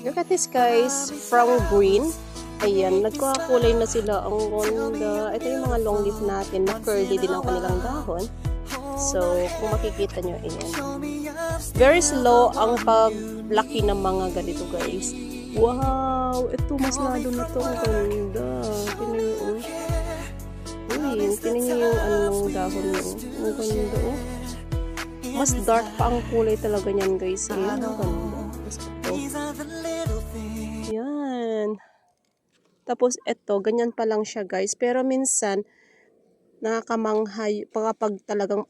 Look at this guys, from green. Ayan, nagkakulay na sila. Ang ganda. Ito yung mga long leaf natin na curly din ang kanilang dahon. So, kung makikita nyo, ayan. Very slow ang paglaki ng mga ganito guys. Wow! Ito, mas lalo na to. Ang ganda. Tinan nyo, oh. Uy, tinan nyo yung anong dahon nyo. Ang ganda, oh. Mas dark pa ang kulay talaga niyan guys. Ayan, ang ganda. Yan. Tapos ito, ganyan pa lang siya guys. Pero minsan, nakakamanghay kapag talagang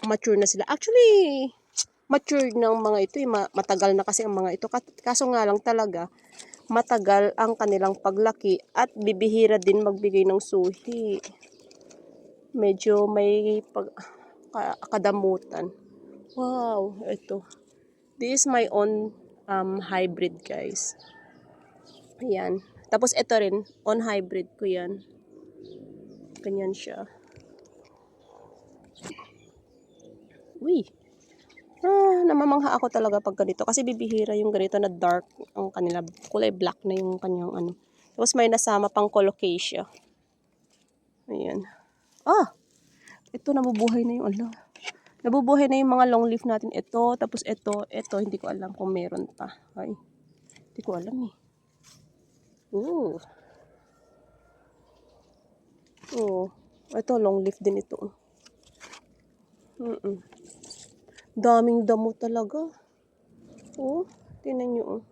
mature na sila. Actually, mature ng mga ito. Matagal na kasi ang mga ito. Kaso nga lang talaga, matagal ang kanilang paglaki at bibihira din magbigay ng suhi. Medyo may kadamutan. Wow, ito. This is my own hybrid guys. Ayan. Tapos ito rin, on hybrid ko yan. Ganyan siya. Uy! Namamangha ako talaga pag ganito. Kasi bibihira yung ganito na dark ang kanila. Kulay black na yung kanyang ano. Tapos may nasama pang colocasia. Ayan. Ito nabubuhay na yung ano. Nabubuhay na yung mga long leaf natin. Ito, tapos ito, hindi ko alam kung meron pa. Ay, hindi ko alam eh. Ooh. Oh, ito long leaf din ito. Daming damo talaga. Oh, tingnan nyo. Oh.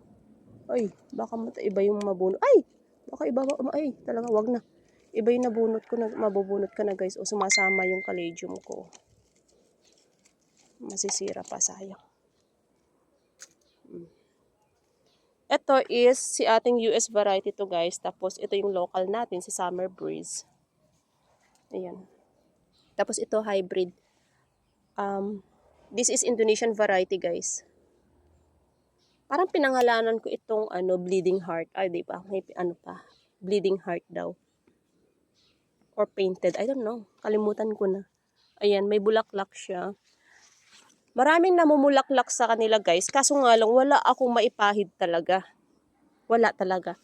Ay, baka iba yung mabunot. Ay, baka iba. Ay, talaga wag na. Iba yung nabunot ko na mabubunot ka na guys. O sumasama yung caladium ko. Masisira pa, sayang. Ito is si ating US variety to guys. Tapos ito yung local natin, si Summer Breeze. Ayan. Tapos ito hybrid. This is Indonesian variety guys. Parang pinangalanan ko itong bleeding heart. Ay, di ba? May bleeding heart daw. Or painted. I don't know. Kalimutan ko na. Ayan, may bulaklak siya. Maraming namumulaklak sa kanila guys. Kaso nga lang, wala akong maipahid talaga. Wala talaga.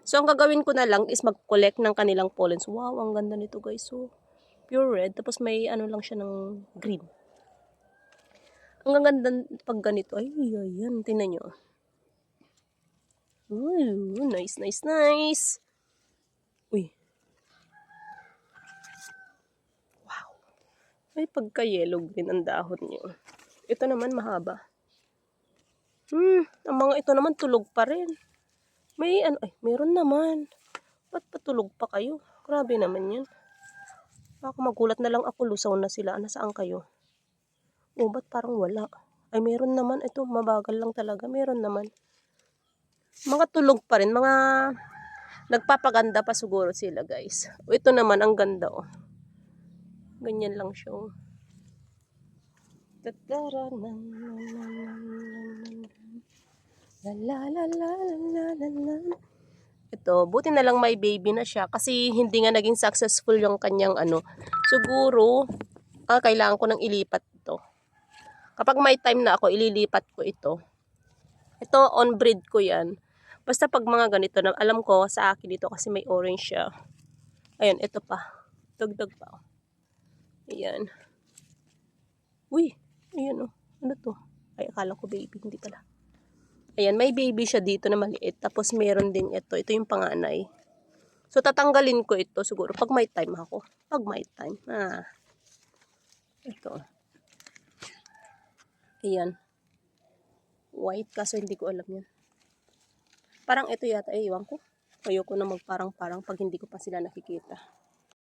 So, ang gagawin ko na lang is mag-collect ng kanilang pollens. Wow, ang ganda nito guys. So, pure red. Tapos may lang siya ng green. Ang ganda pag ganito. Ay, ayan. Tingnan nyo. Ooh, nice, nice, nice. Uy. Wow. May pagka-yellow green ang dahon nyo. Ito naman mahaba. Ang mga ito naman tulog pa rin. May meron naman. Ba't patulog pa kayo? Grabe naman yun. Baka magulat na lang ako, lusaw na sila. Nasaan kayo? Oh, ba't parang wala? Ay, meron naman. Ito, mabagal lang talaga. Meron naman. Mga tulog pa rin. Mga nagpapaganda pa siguro sila, guys. O, ito naman, ang ganda, oh. Ganyan lang siya, oh. Ito, buti na lang may baby na siya kasi hindi nga naging successful yung kanyang Siguro, kailangan ko nang ilipat ito. Kapag may time na ako, ililipat ko ito. Ito, on breed ko yan. Basta pag mga ganito, alam ko sa akin dito kasi may orange siya. Ayan, ito pa. Dagdag pa. Ayan. Uy, ayan oh. Ano to? Ay, akala ko baby, hindi pala. Ayan, may baby siya dito na maliit. Tapos meron din ito. Ito yung panganay. So, tatanggalin ko ito siguro pag may time ako. Pag may time. Ito. Ayan. White kaso hindi ko alam yan. Parang ito yata. Iwan ko. Ayoko na magparang-parang pag hindi ko pa sila nakikita.